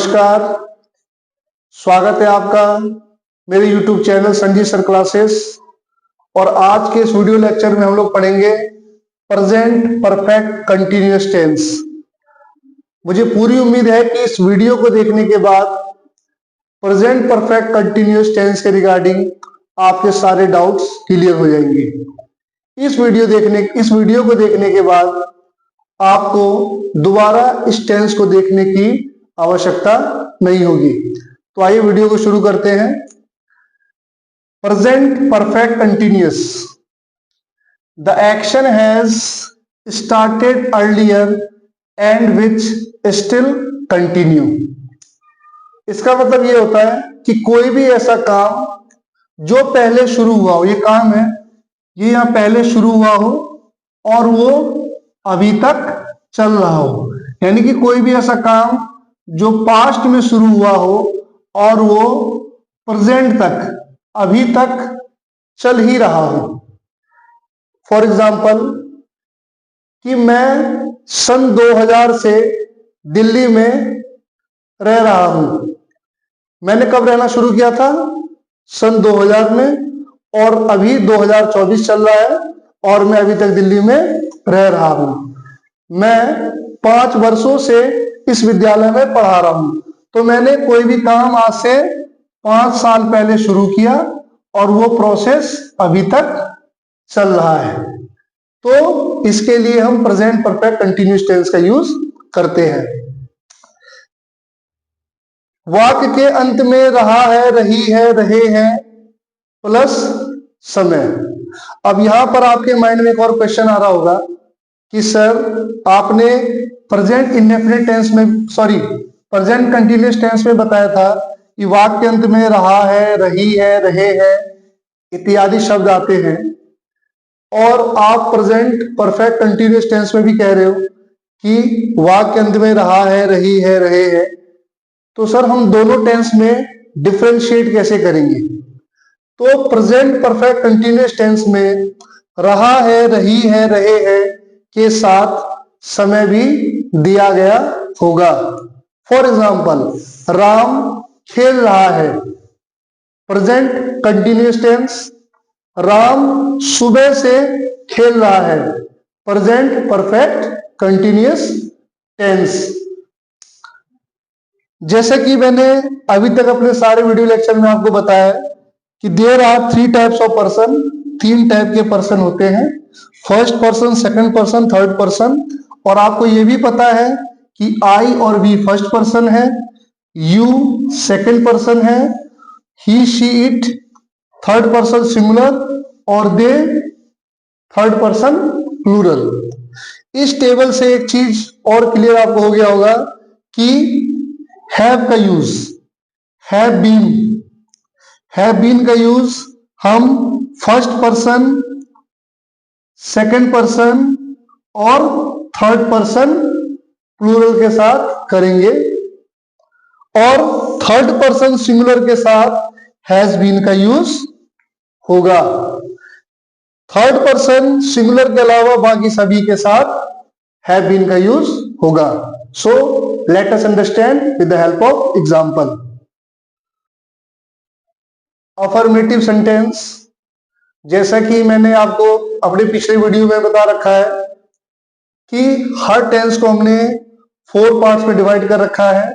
नमस्कार, स्वागत है आपका मेरे YouTube channel Sanjeev sir classes. और आज के इस वीडियो लेक्चर में हम लोग पढ़ेंगे प्रेजेंट परफेक्ट कंटिन्यूअस टेंस। मुझे पूरी उम्मीद है कि इस वीडियो को देखने के बाद प्रेजेंट परफेक्ट कंटिन्यूअस टेंस के रिगार्डिंग आपके सारे डाउट्स क्लियर हो जाएंगे। इस वीडियो को देखने के बाद आपको दोबारा इस टेंस को देखने की आवश्यकता नहीं होगी। तो आइए वीडियो को शुरू करते हैं। Present perfect continuous, the action has started earlier and which still continue. इसका मतलब ये होता है कि कोई भी ऐसा काम जो पहले शुरू हुआ हो, ये काम है, ये यहां पहले शुरू हुआ हो और वो अभी तक चल रहा हो। यानी कि कोई भी ऐसा काम जो पास्ट में शुरू हुआ हो और वो प्रेजेंट तक, अभी तक चल ही रहा हो। फॉर एग्जाम्पल कि मैं सन 2000 से दिल्ली में रह रहा हूं। मैंने कब रहना शुरू किया था? सन 2000 में, और अभी 2024 चल रहा है और मैं अभी तक दिल्ली में रह रहा हूं। मैं 5 वर्षों से इस विद्यालय में पढ़ा रहा हूं। तो मैंने कोई भी काम आज से 5 साल पहले शुरू किया और वो प्रोसेस अभी तक चल रहा है। तो इसके लिए हम प्रेजेंट परफेक्ट कंटिन्यूअस टेंस का यूज करते हैं। वाक्य के अंत में रहा है, रही है, रहे हैं प्लस समय। अब यहां पर आपके माइंड में एक और क्वेश्चन आ रहा होगा कि सर आपने प्रेजेंट इंडेफिनिट टेंस में, प्रेजेंट कंटिन्यूअस टेंस में बताया था कि वाक्य के अंत में रहा है, रही है, रहे हैं इत्यादि शब्द आते हैं, और आप प्रेजेंट परफेक्ट कंटिन्यूअस टेंस में भी कह रहे हो कि वाक्य के अंत में रहा है, रही है, रहे हैं। तो सर हम दोनों टेंस में डिफरेंशिएट कैसे करेंगे? तो प्रेजेंट परफेक्ट कंटिन्यूअस टेंस में रहा है, रही है, रहे हैं के साथ समय भी दिया गया होगा। फॉर एग्जाम्पल, राम खेल रहा है, प्रेजेंट कंटिन्यूअस टेंस। राम सुबह से खेल रहा है, प्रेजेंट परफेक्ट कंटिन्यूअस टेंस। जैसे कि मैंने अभी तक अपने सारे वीडियो लेक्चर में आपको बताया कि there are 3 types of person, 3 type के पर्सन होते हैं, first person, second person, third person. और आपको यह भी पता है कि आई और वी फर्स्ट पर्सन है, यू सेकंड पर्सन है, he she it third person singular और दे थर्ड पर्सन प्लूरल। इस टेबल से एक चीज और क्लियर आपको हो गया होगा कि हैव का यूज, हैव बीन का यूज हम फर्स्ट पर्सन, सेकंड पर्सन और थर्ड पर्सन प्लूरल के साथ करेंगे, और थर्ड पर्सन सिंगुलर के साथ हैज बीन का यूज होगा। थर्ड पर्सन सिंगुलर के अलावा बाकी सभी के साथ हैव बीन का यूज होगा। So let us understand with the help of example. Affirmative sentence, जैसा कि मैंने आपको अपने पिछले वीडियो में बता रखा है कि हर टेंस को हमने 4 पार्ट्स में डिवाइड कर रखा है।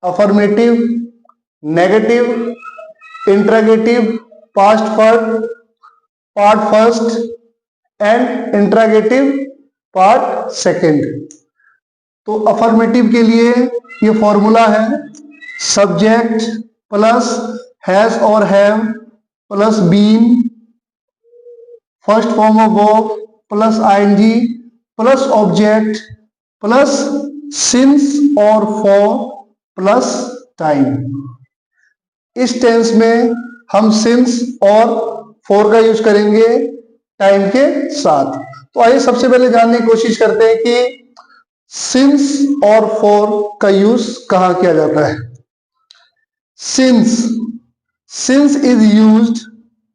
Affirmative, negative, interrogative, past part first and interrogative part second. तो अफर्मेटिव के लिए ये फॉर्मूला है सब्जेक्ट प्लस हैज और have plus been, first form of verb plus ING plus object plus since और फॉर प्लस टाइम। इस tense में हम सिंस और फॉर का यूज करेंगे टाइम के साथ। तो आइए सबसे पहले जानने की कोशिश करते हैं कि सिंस और फॉर का यूज कहां किया जाता है। Since is used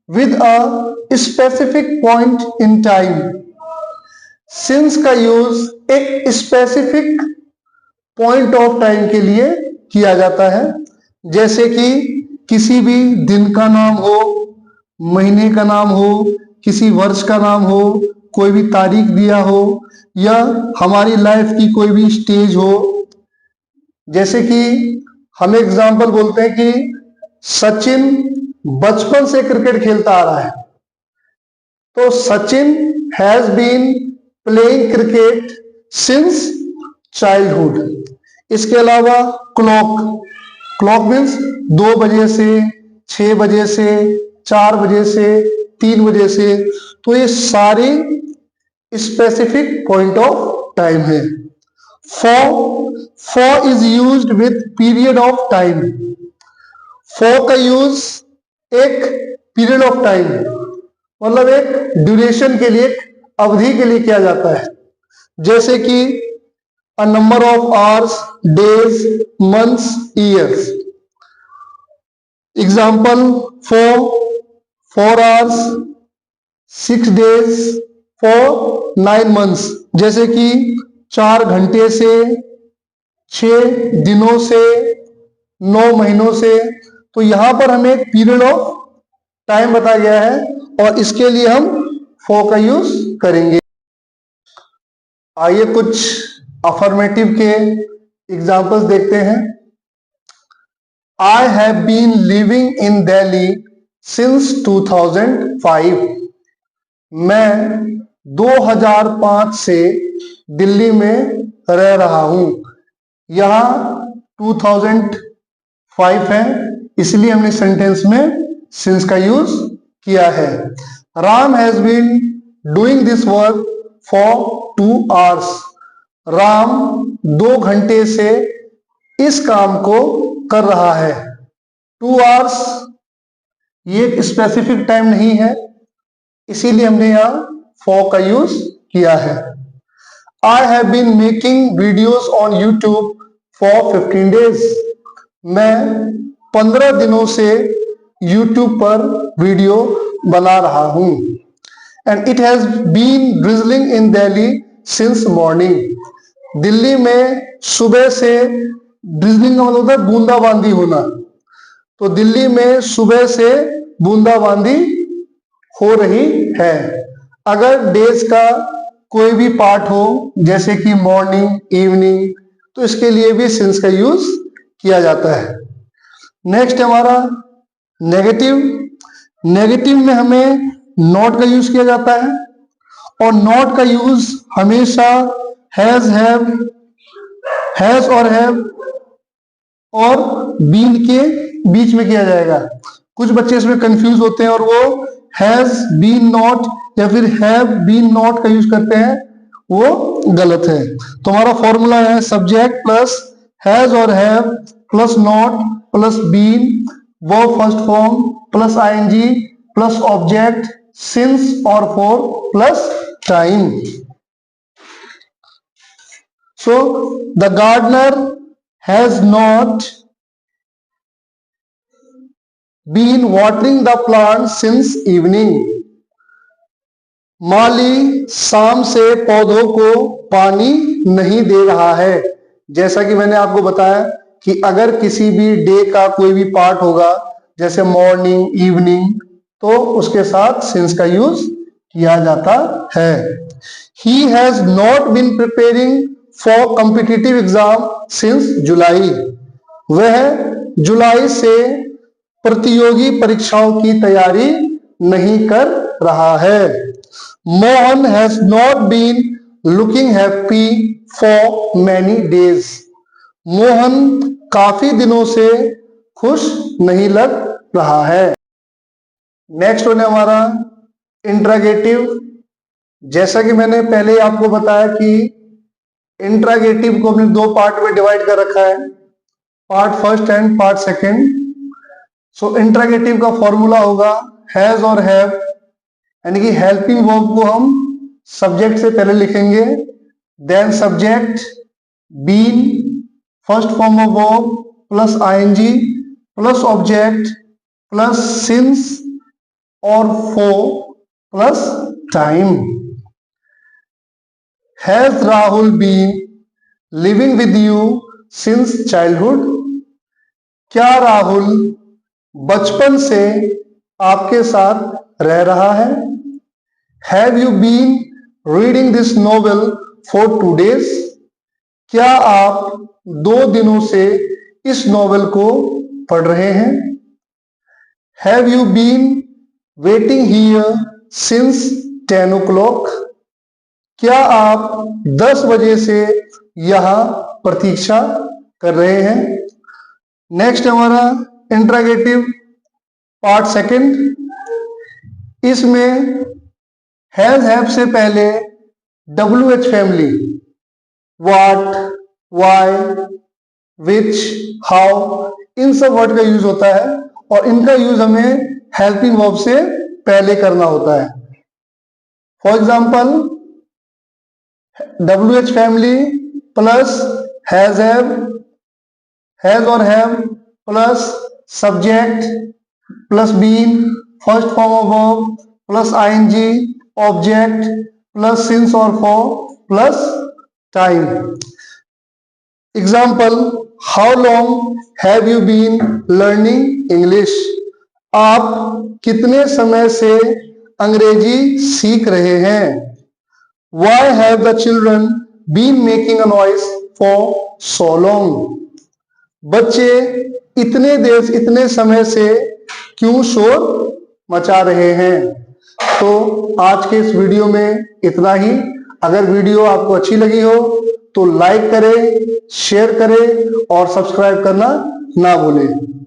with a specific point in time। Since का यूज एक स्पेसिफिक पॉइंट ऑफ टाइम के लिए किया जाता है। जैसे कि किसी भी दिन का नाम हो, महीने का नाम हो, किसी वर्ष का नाम हो, कोई भी तारीख दिया हो, या हमारी लाइफ की कोई भी स्टेज हो। जैसे कि हम एग्जाम्पल बोलते हैं कि सचिन बचपन से क्रिकेट खेलता आ रहा है, तो Sachin has been playing cricket since childhood. इसके अलावा क्लॉक, क्लॉक मीन्स 2 बजे से, 6 बजे से, 4 बजे से, 3 बजे से, तो ये सारी स्पेसिफिक पॉइंट ऑफ टाइम है। For is used with period of time. For का यूज एक पीरियड ऑफ टाइम मतलब एक ड्यूरेशन के लिए, एक अवधि के लिए किया जाता है। जैसे कि a number of hours, days, months, years. Example, 4 hours, 6 days, 9 months। जैसे कि 4 घंटे से, 6 दिनों से, 9 महीनों से। तो यहां पर हमें एक पीरियड ऑफ टाइम बताया गया है और इसके लिए हम फॉर का यूज करेंगे। आइए कुछ अफर्मेटिव के एग्जाम्पल्स देखते हैं। I have been living in Delhi since 2005। मैं 2005 से दिल्ली में रह रहा हूं। यहां 2005 है, इसलिए हमने सेंटेंस में सिंस का यूज किया है। Ram has been doing this work for 2 hours। Ram 2 घंटे से इस काम को कर रहा है। 2 hours ये एक स्पेसिफिक टाइम नहीं है, इसीलिए हमने यहां फॉर का यूज किया है। I have been making videos on YouTube for 15 days। मैं 15 दिनों से यूट्यूब पर वीडियो बना रहा हूं। And it has been drizzling in Delhi since morning. Delhi में सुबह से, ड्रिजलिंग का मतलब होता है बूंदाबांदी होना, तो दिल्ली में सुबह से बूंदाबांदी हो रही है। अगर डेज का कोई भी पार्ट हो, जैसे कि मॉर्निंग, इवनिंग, तो इसके लिए भी सिंस का यूज किया जाता है। नेक्स्ट हमारा नेगेटिव। नेगेटिव में हमें नॉट का यूज किया जाता है और नॉट का यूज हमेशा हैज, हैज और हैव और बीन के बीच में किया जाएगा। कुछ बच्चे इसमें कंफ्यूज होते हैं और वो हैज बीन नॉट या फिर हैव बीन नॉट का यूज करते हैं, वो गलत है। तो हमारा फॉर्मूला है सब्जेक्ट प्लस हैज और have plus not plus been, verb first form plus ING plus object, since और for plus time. So the gardener has not been watering the plants since evening। माली शाम से पौधों को पानी नहीं दे रहा है। जैसा कि मैंने आपको बताया कि अगर किसी भी डे का कोई भी पार्ट होगा, जैसे मॉर्निंग, इवनिंग, तो उसके साथ सिंस का यूज किया जाता है। He has not been preparing for competitive exam since जुलाई। वह जुलाई से प्रतियोगी परीक्षाओं की तैयारी नहीं कर रहा है। Mohan has not been looking happy for many days. Mohan काफी दिनों से खुश नहीं लग रहा है। नेक्स्ट वन है हमारा इंट्रागेटिव। जैसा कि मैंने पहले आपको बताया कि इंट्रागेटिव को हमने 2 पार्ट में डिवाइड कर रखा है, part first and part second. So interrogative का फॉर्मूला होगा हैज और हैव, यानी कि हेल्पिंग वर्ब को हम सब्जेक्ट से पहले लिखेंगे, then subject, been, first form of verb plus ING plus object plus since और for plus time. Has Rahul been living with you since childhood? क्या राहुल बचपन से आपके साथ रह रहा है? Have you been reading this novel for 2 days? क्या आप 2 दिनों से इस नॉवेल को पढ़ रहे हैं? Have you been waiting here since 10 o'clock? क्या आप 10 बजे से यहां प्रतीक्षा कर रहे हैं? नेक्स्ट हमारा इंट्रोगेटिव पार्ट सेकंड। इसमें हैव से पहले WH family what, why, which, how, इन सब वर्ड का यूज होता है और इनका यूज हमें हेल्पिंग वर्ब से पहले करना होता है। For example, WH family plus has और have plus subject plus been, first form of verb plus ING, object plus since और for plus time. Example, how long have you been learning English? आप कितने समय से अंग्रेजी सीख रहे हैं? Why have the children been making a noise for so long? बच्चे इतने समय से क्यों शोर मचा रहे हैं? तो आज के इस वीडियो में इतना ही। अगर वीडियो आपको अच्छी लगी हो तो लाइक करें, शेयर करें और सब्सक्राइब करना ना भूलें।